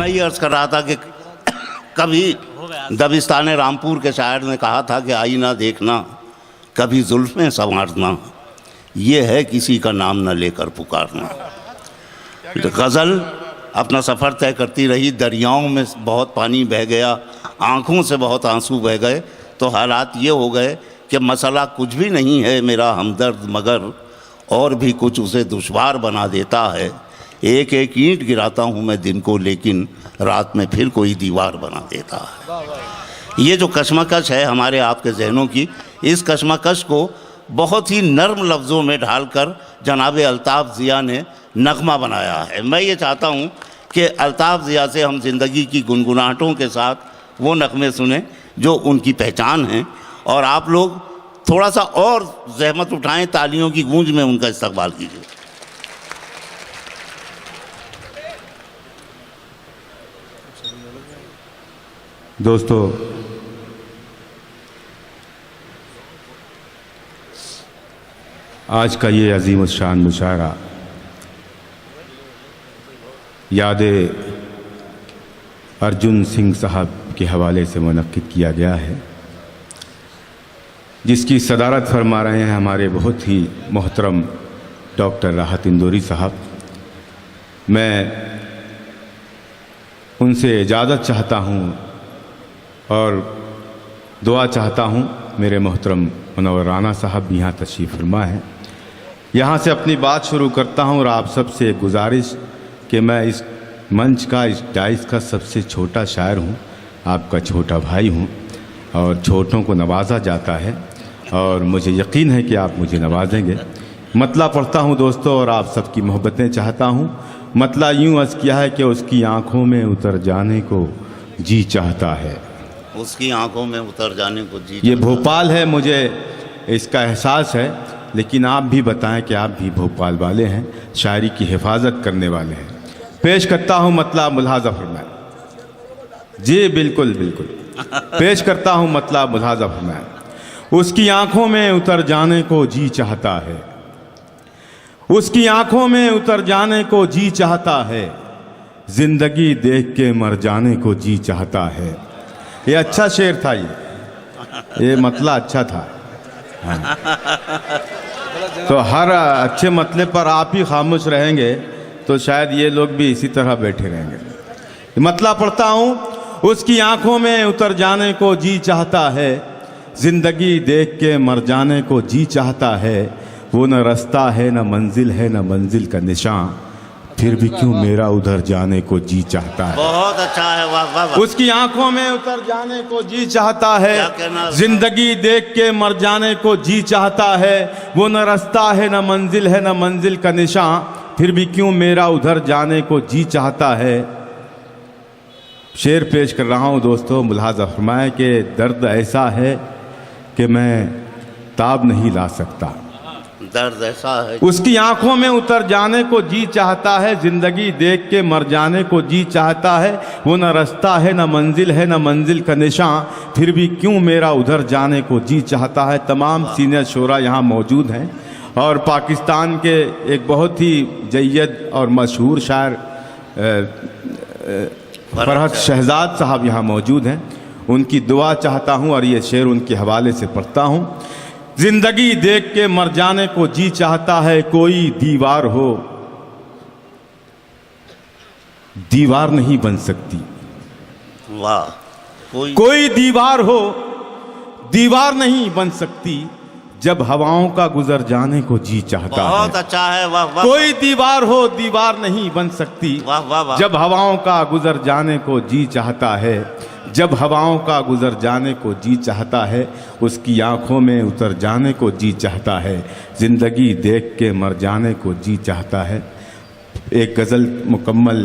ये अर्ज़ कर रहा था कि कभी दबिस्तान रामपुर के शायर ने कहा था कि आईना देखना, कभी जुल्फ़ें संवारना, ये है किसी का नाम न लेकर पुकारना। तो गज़ल अपना सफ़र तय करती रही, दरियाओं में बहुत पानी बह गया, आँखों से बहुत आंसू बह गए, तो हालात ये हो गए कि मसला कुछ भी नहीं है मेरा हमदर्द, मगर और भी कुछ उसे दुश्वार बना देता है। एक एक ईंट गिराता हूँ मैं दिन को, लेकिन रात में फिर कोई दीवार बना देता है। ये जो कशमकश है हमारे आपके जहनों की, इस कशमकश को बहुत ही नर्म लफ्ज़ों में ढालकर जनाब अल्ताफ़ ज़िया ने नगमा बनाया है। मैं ये चाहता हूँ कि अल्ताफ़ ज़िया से हम ज़िंदगी की गुनगुनाहटों के साथ वो नगमे सुने जो उनकी पहचान हैं, और आप लोग थोड़ा सा और ज़हमत उठाएं, तालियों की गूंज में उनका इस्तकबाल कीजिए। दोस्तों, आज का ये अजीम शान मुशायरा याद अर्जुन सिंह साहब के हवाले से मुनक्किद किया गया है, जिसकी सदारत फरमा रहे हैं हमारे बहुत ही मोहतरम डॉक्टर राहत इंदौरी साहब। मैं उनसे इजाज़त चाहता हूँ और दुआ चाहता हूँ। मेरे मोहतरम मुनव्वर राना साहब भी यहाँ तशरीफ़ फरमा हैं। यहाँ से अपनी बात शुरू करता हूँ और आप सबसे गुजारिश कि मैं इस मंच का, इस डाइस का सबसे छोटा शायर हूँ, आपका छोटा भाई हूँ, और छोटों को नवाजा जाता है और मुझे यकीन है कि आप मुझे नवाजेंगे। मतला पढ़ता हूँ दोस्तों, और आप सबकी मोहब्बतें चाहता हूँ। मतला यूँ अर्ज़ किया है कि उसकी आँखों में उतर जाने को जी चाहता है, उसकी आंखों में उतर जाने को जी। ये भोपाल है, मुझे इसका एहसास है, लेकिन आप भी बताएं कि आप भी भोपाल वाले हैं, शायरी की हिफाजत करने वाले हैं। पेश करता हूँ मतलब मुलाहज़ा फरमाएं। जी बिल्कुल बिल्कुल, पेश करता हूँ मतलब मुलाहज़ा फरमाएं। उसकी आंखों में उतर जाने को जी चाहता है, उसकी आंखों में उतर जाने को जी चाहता है, जिंदगी देख के मर जाने को जी चाहता है। ये अच्छा शेर था, ये मतला अच्छा था। हाँ। तो हर अच्छे मतले पर आप ही खामोश रहेंगे तो शायद ये लोग भी इसी तरह बैठे रहेंगे। मतला पढ़ता हूँ। उसकी आंखों में उतर जाने को जी चाहता है, जिंदगी देख के मर जाने को जी चाहता है। वो न रास्ता है न मंजिल है न मंजिल का निशान, फिर भी क्यों मेरा उधर जाने को जी चाहता है। बहुत अच्छा है, वाह वाह वाह। उसकी आंखों में उतर जाने को जी चाहता है, जिंदगी देख के मर जाने को जी चाहता है। वो न रास्ता है न मंजिल है न मंजिल का निशान, फिर भी क्यों मेरा उधर जाने को जी चाहता है। शेर पेश कर रहा हूँ दोस्तों, मुलाहज़ा फरमाएं कि दर्द ऐसा है कि मैं ताब नहीं ला सकता। दर्द ऐसा है, उसकी आंखों में उतर जाने को जी चाहता है, जिंदगी देख के मर जाने को जी चाहता है। वो न रास्ता है न मंजिल है न मंजिल का निशान, फिर भी क्यों मेरा उधर जाने को जी चाहता है। तमाम सीनियर शोरा यहाँ मौजूद हैं और पाकिस्तान के एक बहुत ही जय्यद और मशहूर शायर फरहत शहजाद साहब यहाँ मौजूद हैं। उनकी दुआ चाहता हूँ और ये शेर उनके हवाले से पढ़ता हूँ। जिंदगी देख के मर जाने को जी चाहता है, कोई दीवार हो दीवार नहीं बन सकती। वाह। कोई दीवार हो दीवार नहीं बन सकती, जब हवाओं का गुजर जाने को जी चाहता है। बहुत अच्छा है, वाह वाह। कोई दीवार हो दीवार नहीं बन सकती, वाह वाह वाह। जब हवाओं का गुजर जाने को जी चाहता है। जब हवाओं का गुजर जाने को जी चाहता है, उसकी आंखों में उतर जाने को जी चाहता है, जिंदगी देख के मर जाने को जी चाहता है। एक गज़ल मुकम्मल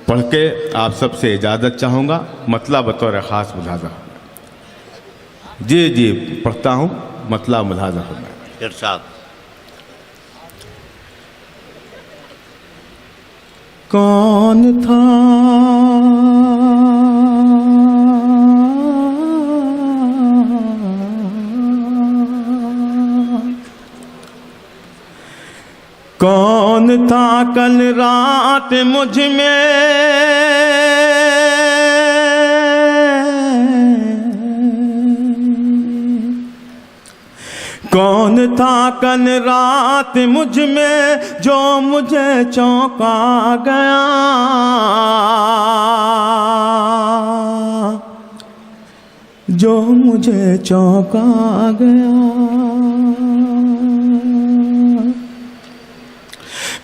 पढ़ के आप सबसे इजाज़त चाहूँगा, मतलब बतौर ख़ास मुलाहज़ा। जी जी पढ़ता हूँ, मतलब मुलाहज़ा फरमाएं। इरशाद। कौन था कौन था कल रात मुझ में था कल रात मुझ में जो मुझे चौंका गया, जो मुझे चौंका गया।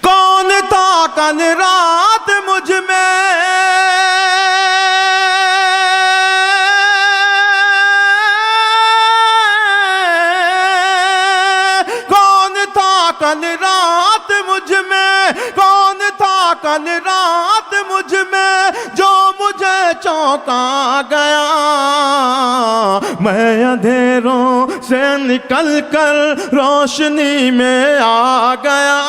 कौन था कल रात मुझ में कल रात मुझ में, कौन था कल रात मुझ में जो मुझे चौंका गया। मैं अंधेरों से निकल कर रोशनी में आ गया,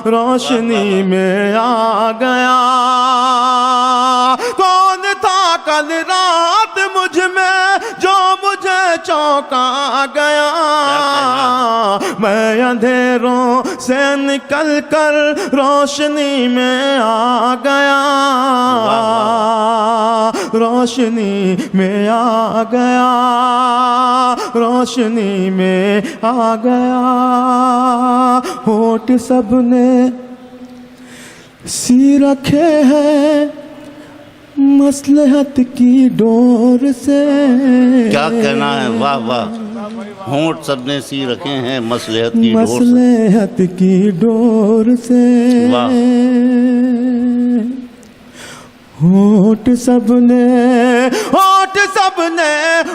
रोशनी में आ गया। कौन था कल रात मुझ में जो मुझे चौंका गया। मैं अंधेरों से निकल कर रोशनी में आ गया, रोशनी में आ गया, रोशनी में आ गया। होठ सबने सी रखे हैं मसलहत की डोर से। क्या कहना है, वाह वाह। होंठ सबने सी रखे हैं मसलहत की डोर से, मसलहत की डोर से। वाह। होठ सबने, होठ सबने,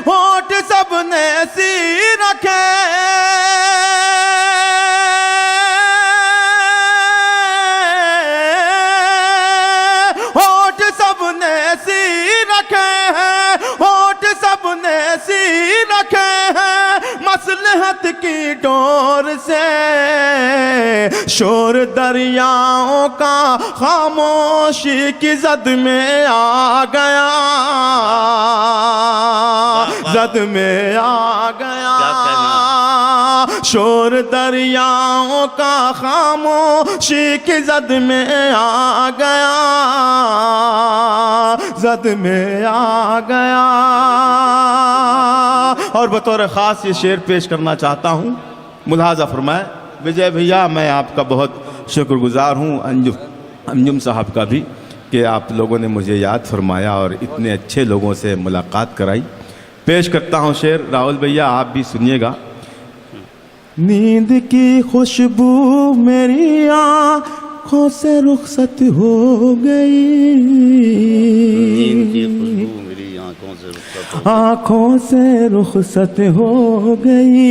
होठ सबने सी रखे मसलहत की डोर से। शोर दरियाओं का खामोशी की जद में आ गया, जद में आ गया। शोर दरियाओं का खामोशी की जद में आ गया, जद में आ गया। और बतौर ख़ास ये शेर पेश करना चाहता हूँ। मुलाज़ा फरमाए विजय भैया, मैं आपका बहुत शुक्रगुज़ार हूँ, अंजुम साहब का भी, कि आप लोगों ने मुझे याद फरमाया और इतने अच्छे लोगों से मुलाकात कराई। पेश करता हूँ शेर, राहुल भैया आप भी सुनिएगा। नींद की खुशबू मेरी आँखों से रुखसत हो गई, नींद की खुशबू मेरी आँखों से रुखसत हो गई, आँखों से रुखसत हो गई।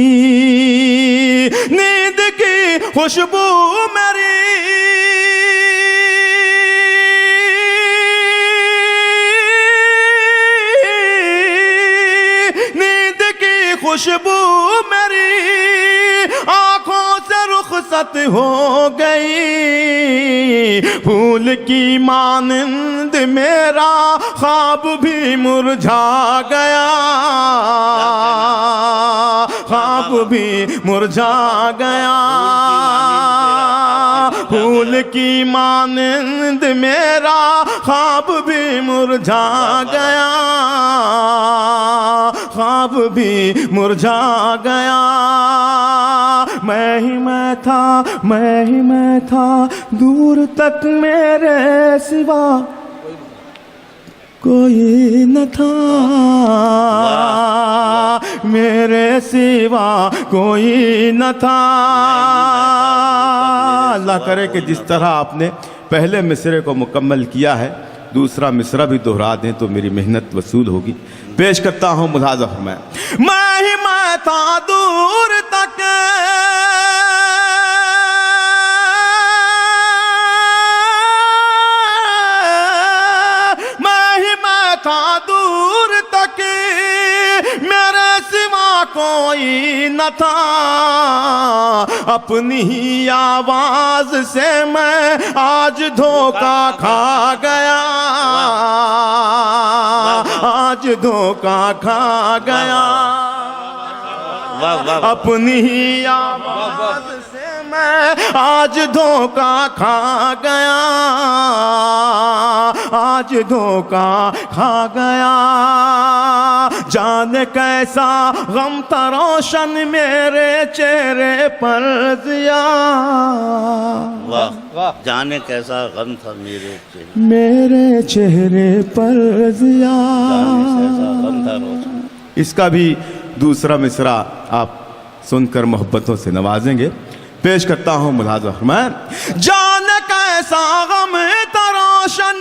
नींद की खुशबू मेरी खुशबू मेरी आँखों से रुखसत हो गई। फूल की मानंद मेरा ख्वाब भी मुरझा गया, ख्वाब भी मुरझा गया। फूल की मानंद मेरा ख्वाब भी मुरझा गया, ख्वाब भी मुरझा गया। मैं ही मैं था, मैं ही मैं था, दूर तक मेरे सिवा कोई न था, मेरे सिवा कोई न था। अल्लाह करे कि जिस तरह आपने पहले मिसरे को मुकम्मल किया है, दूसरा मिसरा भी दोहरा दें तो मेरी मेहनत वसूल होगी। पेश करता हूँ मुलाज़ा फरमाए। मैं ही मैं था दूर तक कोई न था। अपनी ही आवाज से मैं आज धोखा खा गया, आज धोखा खा गया। अपनी ही आवाज से मैं आज धोखा खा गया, आज धोखा खा गया। जाने कैसा गम था रोशन मेरे चेहरे पर ज़िया। वाह वाह। जाने कैसा गम था मेरे चेहरे पर ज़िया। जाने कैसा गम था रोशन। इसका भी दूसरा मिसरा आप सुनकर मोहब्बतों से नवाजेंगे। पेश करता हूँ मुलाज़ा फरमाएं। जान कैसा गम था रोशन,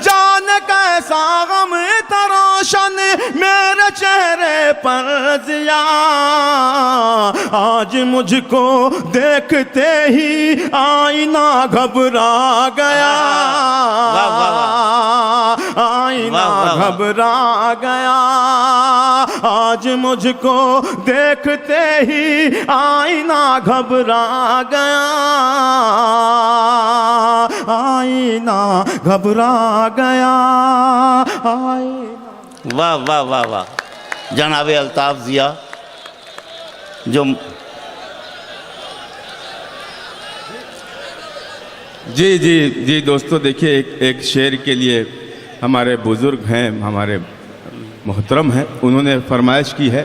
जान कैसा गम था रोशन मेरे चेहरे पर ज़िया। आज मुझको देखते ही आईना घबरा गया। आईना घबरा गया। आज मुझको देखते ही आईना घबरा गया। आईना घबरा गया। आईना। वाह वाह वाह वाह। जनाबे अल्ताफ़ ज़िया जो जी जी जी दोस्तों, देखिए एक शेर के लिए हमारे बुज़ुर्ग हैं, हमारे मोहतरम हैं, उन्होंने फरमाइश की है,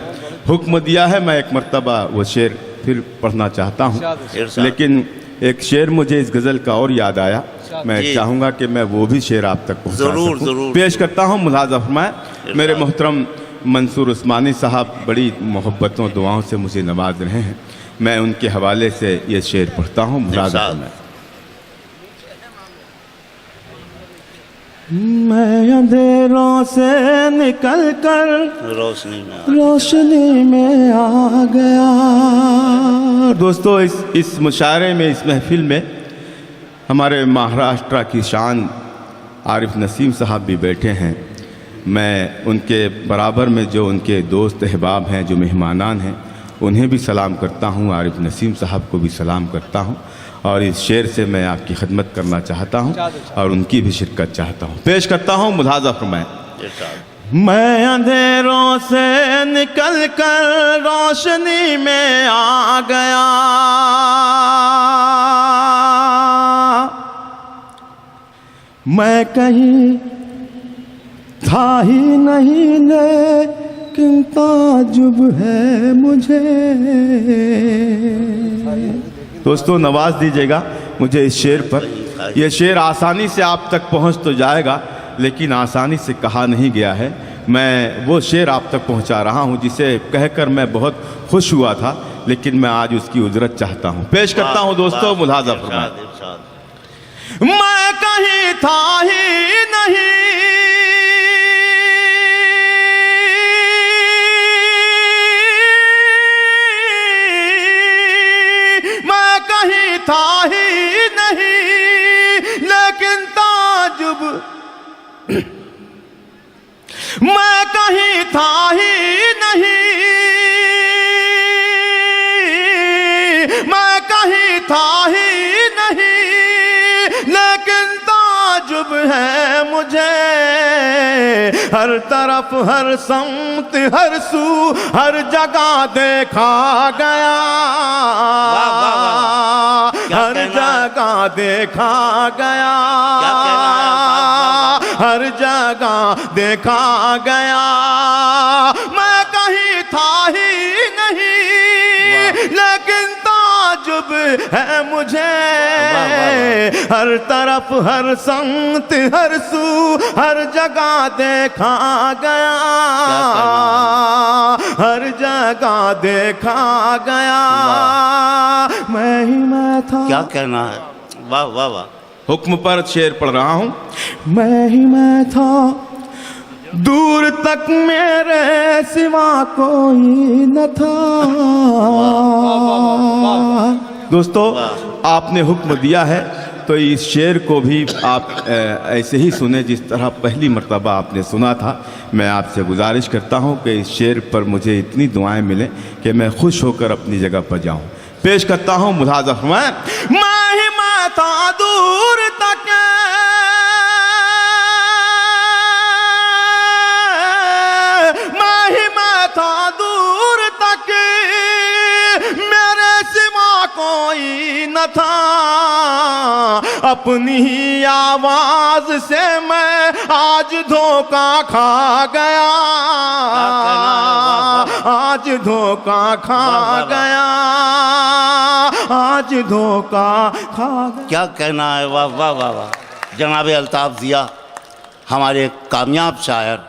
हुक्म दिया है। मैं एक मर्तबा वो शेर फिर पढ़ना चाहता हूँ, इरशाद। लेकिन एक शेर मुझे इस गज़ल का और याद आया। मैं जी। चाहूँगा कि मैं वो भी शेर आप तक पहुँचा ज़रूर, सकूँ। ज़रूर। पेश करता हूँ मुलाज़ा फरमाएं। मेरे मोहतरम मंसूर उस्मानी साहब बड़ी मोहब्बतों दुआओं से मुझे नवाज रहे हैं। मैं उनके हवाले से ये शेर पढ़ता हूँ। मुलाज़ा इरशाद। फरमाएं। मैं अंधेरों से निकल कर रोशनी में आ गया। दोस्तों, इस मुशायरे में, इस महफिल में हमारे महाराष्ट्र की शान आरिफ नसीम साहब भी बैठे हैं। मैं उनके बराबर में जो उनके दोस्त अहबाब हैं, जो मेहमानान हैं, उन्हें भी सलाम करता हूँ। आरिफ नसीम साहब को भी सलाम करता हूँ और इस शेर से मैं आपकी खिदमत करना चाहता हूँ और उनकी भी शिरकत चाहता हूँ। पेश करता हूँ मुलाज़ा फरमाएं। मैं अंधेरों से निकल कर रोशनी में आ गया। मैं कहीं था ही नहीं, लेकिन ताजुब है मुझे। दोस्तों, नवाज दीजिएगा मुझे इस शेर पर। यह शेर आसानी से आप तक पहुंच तो जाएगा, लेकिन आसानी से कहा नहीं गया है। मैं वो शेर आप तक पहुंचा रहा हूं जिसे कहकर मैं बहुत खुश हुआ था, लेकिन मैं आज उसकी उजरत चाहता हूं। पेश करता हूं दोस्तों, मुलाज़ा फरमाएं। मैं कहीं था ही नहीं, मैं कहीं था ही नहीं, लेकिन ताजुब, मैं कहीं था ही नहीं, मैं कहीं था ही नहीं, लेकिन ताजुब है मुझे। हर तरफ, हर समत, हर सू, हर जगह देखा गया। हर जगह देखा गया। हर जगह देखा गया। मैं कहीं था ही नहीं, लेकिन ताजुब है मुझे। हर तरफ, हर संत, हर सू, हर जगह देखा गया। हर जगह देखा गया। मैं ही मैं था। क्या कहना है। वाह वाह वाह। हुक्म पर शेर पढ़ रहा हूँ। मैं ही मैं था, दूर तक मेरे सिवा कोई न था। दोस्तों, आपने हुक्म दिया है तो इस शेर को भी आप ऐसे ही सुने जिस तरह पहली मर्तबा आपने सुना था। मैं आपसे गुजारिश करता हूँ कि इस शेर पर मुझे इतनी दुआएं मिलें कि मैं खुश होकर अपनी जगह पर जाऊँ। पेश करता हूँ मुलाज़ा फरमाएं। मैं ही मैं था, दूर तक मैं ही मैं था, दूर तक मेरे सिवा कोई न था। अपनी ही आवाज से मैं आज धोखा खा गया, आज धोखा खा गया, आज धोखा खा गया। क्या कहना है, वाह वाह वाह वाह। जनाब अल्ताफ ज़िया हमारे कामयाब शायर